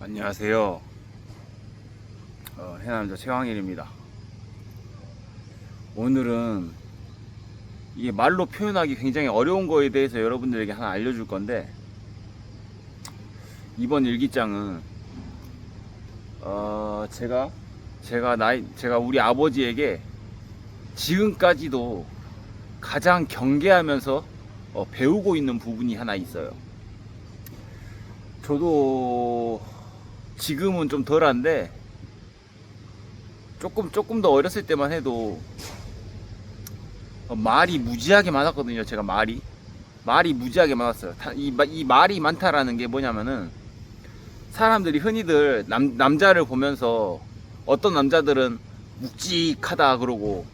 안녕하세요. 해남자 최광일입니다. 오늘은 이게 말로 표현하기 굉장히 어려운 거에 대해서 여러분들에게 하나 알려줄 건데, 이번 일기장은 제가 우리 아버지에게 지금까지도 가장 경계하면서 배우고 있는 부분이 하나 있어요. 저도 지금은 좀 덜한데 조금 더 어렸을 때만 해도 말이 무지하게 많았거든요. 제가 말이 무지하게 많았어요. 이 말이 많다라는 게 뭐냐면은, 사람들이 흔히들 남자를 보면서 어떤 남자들은 묵직하다 그러고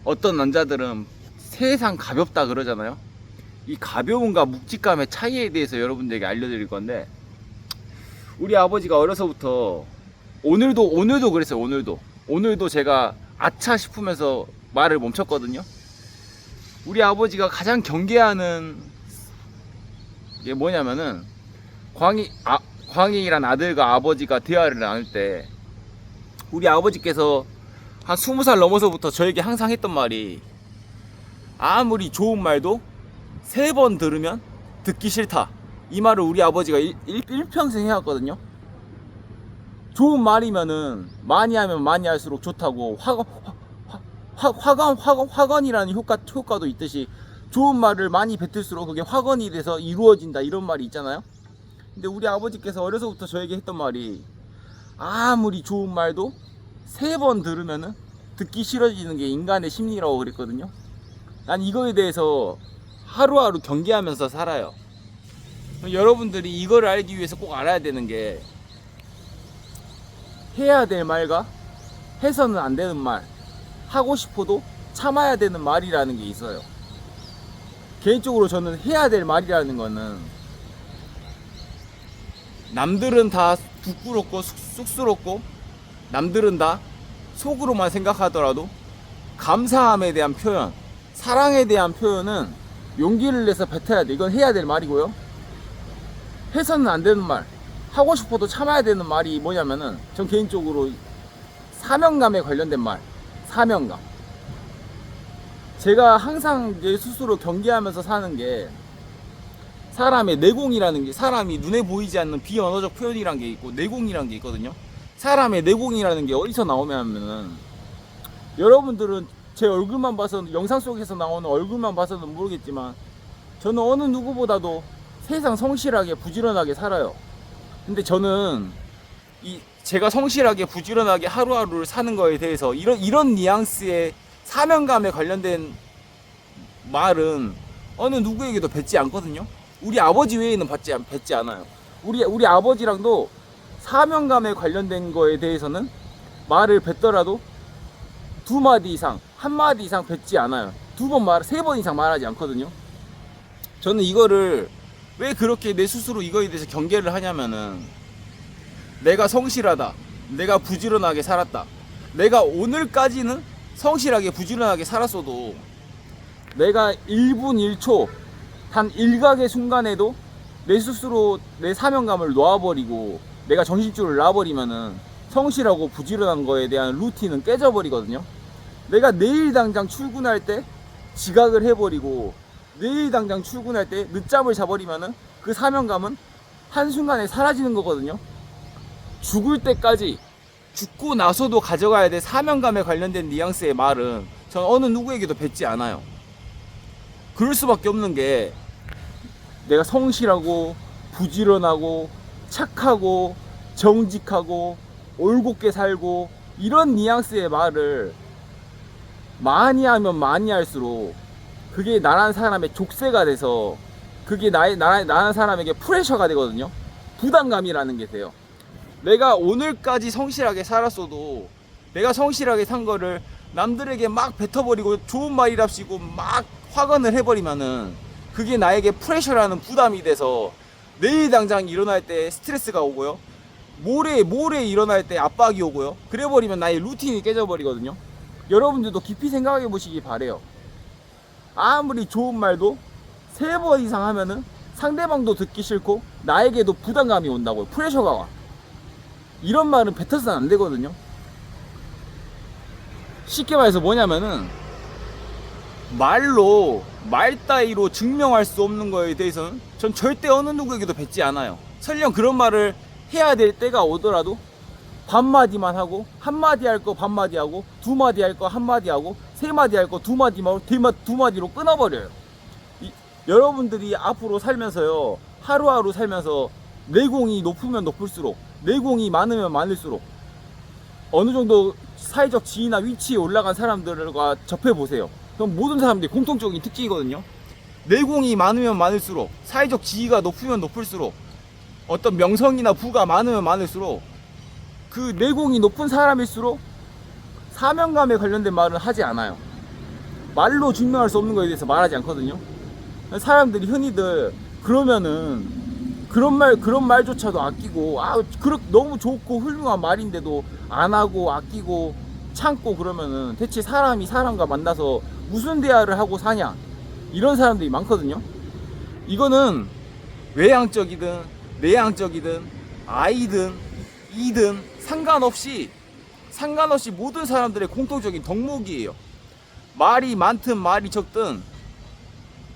어떤 남자들은 세상 가볍다 그러잖아요. 이 가벼움과 묵직감의 차이에 대해서 여러분들에게 알려드릴 건데, 우리 아버지가 어려서부터 오늘도 그랬어요. 오늘도 제가 아차 싶으면서 말을 멈췄거든요. 우리 아버지가 가장 경계하는 게 뭐냐면은, 광희란 아들과 아버지가 대화를 나눌 때 우리 아버지께서 한 20살 넘어서부터 저에게 항상 했던 말이, 아무리 좋은 말도 3번 들으면 듣기 싫다. 이 말을 우리 아버지가 일평생 해왔거든요. 좋은 말이면은 많이 하면 많이 할수록 좋다고, 화관이라는 효과도 있듯이 좋은 말을 많이 뱉을수록 그게 화관이 돼서 이루어진다, 이런 말이 있잖아요. 근데 우리 아버지께서 어려서부터 저에게 했던 말이, 아무리 좋은 말도 3번 들으면은 듣기 싫어지는 게 인간의 심리라고 그랬거든요. 난 이거에 대해서 하루하루 경계하면서 살아요. 여러분들이 이거를 알기 위해서 꼭 알아야 되는 게, 해야 될 말과 해서는 안 되는 말, 하고 싶어도 참아야 되는 말이라는 게 있어요. 개인적으로 저는 해야 될 말이라는 거는, 남들은 다 부끄럽고 쑥스럽고 남들은 다 속으로만 생각하더라도 감사함에 대한 표현, 사랑에 대한 표현은 용기를 내서 뱉어야 돼. 이건 해야 될 말이고요. 해서는 안 되는 말, 하고 싶어도 참아야 되는 말이 뭐냐면은, 전 개인적으로 사명감에 관련된 말, 사명감. 제가 항상 제 스스로 경계하면서 사는 게, 사람의 내공이라는 게, 사람이 눈에 보이지 않는 비언어적 표현이란 게 있고 내공이란 게 있거든요. 사람의 내공이라는 게 어디서 나오냐면은, 여러분들은 제 얼굴만 봐서, 영상 속에서 나오는 얼굴만 봐서는 모르겠지만, 저는 어느 누구보다도 세상 성실하게 부지런하게 살아요. 근데 저는 제가 성실하게 부지런하게 하루하루를 사는 거에 대해서 이런 뉘앙스의 사명감에 관련된 말은 어느 누구에게도 뱉지 않거든요. 우리 아버지 외에는 뱉지 않아요. 우리 아버지랑도 사명감에 관련된 거에 대해서는 말을 뱉더라도 2마디 이상, 1마디 이상 뱉지 않아요. 3번 이상 말하지 않거든요. 저는 이거를 왜 그렇게 내 스스로 이거에 대해서 경계를 하냐면은, 내가 성실하다, 내가 부지런하게 살았다, 내가 오늘까지는 성실하게 부지런하게 살았어도, 내가 1분 1초 단 일각의 순간에도 내 스스로 내 사명감을 놓아버리고 내가 정신줄을 놔버리면은 성실하고 부지런한 거에 대한 루틴은 깨져버리거든요. 내가 내일 당장 출근할 때 지각을 해버리고 내일 당장 출근할 때 늦잠을 자버리면은 그 사명감은 한순간에 사라지는 거거든요. 죽을 때까지, 죽고 나서도 가져가야 될 사명감에 관련된 뉘앙스의 말은 전 어느 누구에게도 뱉지 않아요. 그럴 수밖에 없는 게, 내가 성실하고 부지런하고 착하고 정직하고 올곧게 살고 이런 뉘앙스의 말을 많이 하면 많이 할수록 그게 나란 사람의 족쇄가 돼서, 그게 나란 사람에게 프레셔가 되거든요. 부담감이라는 게 돼요. 내가 오늘까지 성실하게 살았어도, 내가 성실하게 산 거를 남들에게 막 뱉어버리고 좋은 말이랍시고 막 화관을 해버리면은 그게 나에게 프레셔라는 부담이 돼서 내일 당장 일어날 때 스트레스가 오고요, 모레 일어날 때 압박이 오고요, 그래버리면 나의 루틴이 깨져버리거든요. 여러분들도 깊이 생각해 보시기 바래요. 아무리 좋은 말도 3번 이상 하면은 상대방도 듣기 싫고 나에게도 부담감이 온다고요. 프레셔가 와. 이런 말은 뱉어서는 안 되거든요. 쉽게 말해서 뭐냐면은 말 따위로 증명할 수 없는 거에 대해서는 전 절대 어느 누구에게도 뱉지 않아요. 설령 그런 말을 해야 될 때가 오더라도 반마디만 하고, 한마디 할 거 반마디 하고, 두마디 할 거 한마디 하고, 세마디 할 거 두마디만 하고, 두마디로 끊어버려요. 여러분들이 앞으로 살면서요, 하루하루 살면서 내공이 높으면 높을수록, 내공이 많으면 많을수록 어느 정도 사회적 지위나 위치에 올라간 사람들과 접해보세요. 그럼 모든 사람들이 공통적인 특징이거든요. 내공이 많으면 많을수록, 사회적 지위가 높으면 높을수록, 어떤 명성이나 부가 많으면 많을수록 그 내공이 높은 사람일수록 사명감에 관련된 말은 하지 않아요. 말로 증명할 수 없는 거에 대해서 말하지 않거든요. 사람들이 흔히들 그러면은 그런 말조차도 아끼고, 너무 좋고 훌륭한 말인데도 안 하고 아끼고 참고 그러면은 대체 사람이 사람과 만나서 무슨 대화를 하고 사냐, 이런 사람들이 많거든요. 이거는 외향적이든 내향적이든 아이든 이든 상관없이 모든 사람들의 공통적인 덕목이에요. 말이 많든 말이 적든,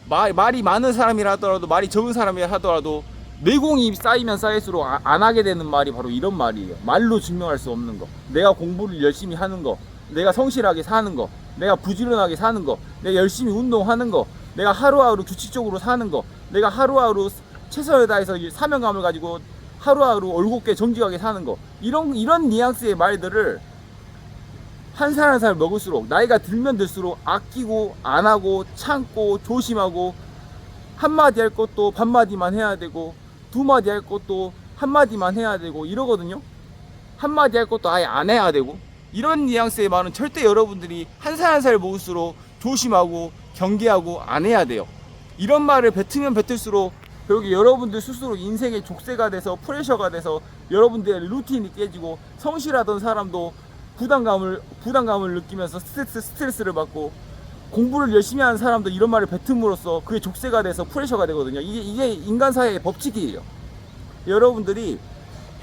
말이 많은 사람이라 하더라도 말이 적은 사람이라 하더라도 내공이 쌓이면 쌓일수록 안 하게 되는 말이 바로 이런 말이에요. 말로 증명할 수 없는 거. 내가 공부를 열심히 하는 거, 내가 성실하게 사는 거, 내가 부지런하게 사는 거, 내가 열심히 운동하는 거, 내가 하루하루 규칙적으로 사는 거, 내가 하루하루 최선을 다해서 사명감을 가지고 하루하루 올곧게 정직하게 사는 거, 이런 뉘앙스의 말들을 한 살 한 살 먹을수록, 나이가 들면 들수록 아끼고 안 하고 참고 조심하고, 한마디 할 것도 반마디만 해야 되고, 두마디 할 것도 한마디만 해야 되고 이러거든요. 한마디 할 것도 아예 안 해야 되고, 이런 뉘앙스의 말은 절대 여러분들이 한 살 한 살 먹을수록 조심하고 경계하고 안 해야 돼요. 이런 말을 뱉으면 뱉을수록 결국 여러분들 스스로 인생의 족쇄가 돼서, 프레셔가 돼서 여러분들의 루틴이 깨지고, 성실하던 사람도 부담감을 느끼면서 스트레스를 받고, 공부를 열심히 하는 사람도 이런 말을 뱉음으로써 그게 족쇄가 돼서 프레셔가 되거든요. 이게 인간 사회의 법칙이에요. 여러분들이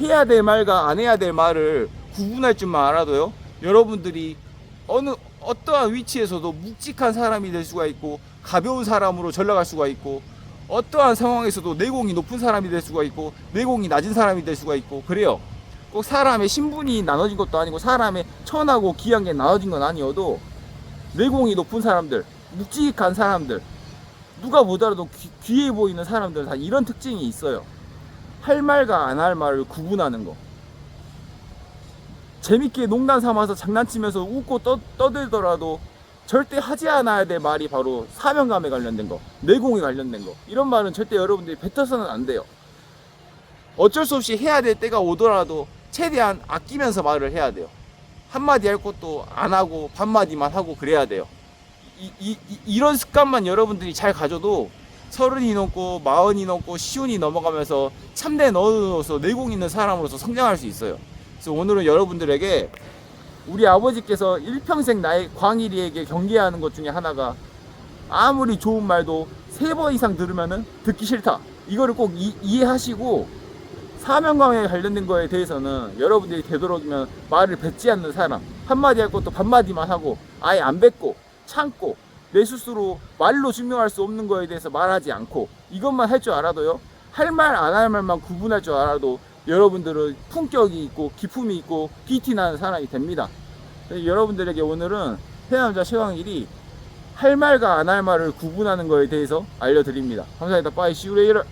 해야 될 말과 안 해야 될 말을 구분할 줄만 알아도요, 여러분들이 어떠한 위치에서도 묵직한 사람이 될 수가 있고, 가벼운 사람으로 전락할 수가 있고, 어떠한 상황에서도 내공이 높은 사람이 될 수가 있고, 내공이 낮은 사람이 될 수가 있고, 그래요. 꼭 사람의 신분이 나눠진 것도 아니고, 사람의 천하고 귀한 게 나눠진 건 아니어도 내공이 높은 사람들, 묵직한 사람들, 누가 보더라도 귀해 보이는 사람들, 다 이런 특징이 있어요. 할 말과 안 할 말을 구분하는 거. 재밌게 농담 삼아서 장난치면서 웃고 떠들더라도 절대 하지 않아야 될 말이 바로 사명감에 관련된 거, 내공에 관련된 거. 이런 말은 절대 여러분들이 뱉어서는 안 돼요. 어쩔 수 없이 해야 될 때가 오더라도 최대한 아끼면서 말을 해야 돼요. 한마디 할 것도 안 하고 반마디만 하고 그래야 돼요. 이런 습관만 여러분들이 잘 가져도 30이 넘고 40이 넘고 50이 넘어가면서 참된 어른으로서 내공 있는 사람으로서 성장할 수 있어요. 그래서 오늘은 여러분들에게 우리 아버지께서 일평생 나의 광일이에게 경계하는 것 중에 하나가, 아무리 좋은 말도 3번 이상 들으면은 듣기 싫다, 이거를 꼭 이해하시고, 사명감에 관련된 거에 대해서는 여러분들이 되도록이면 말을 뱉지 않는 사람, 한마디 할 것도 반마디만 하고 아예 안 뱉고 참고, 내 스스로 말로 증명할 수 없는 거에 대해서 말하지 않고, 이것만 할 줄 알아도요, 할 말 안 할 말만 구분할 줄 알아도 여러분들은 품격이 있고 기품이 있고 PT 나는 사람이 됩니다. 여러분들에게 오늘은 해남자 최광일이 할 말과 안 할 말을 구분하는 거에 대해서 알려드립니다. 감사합니다. 빠이, see you later.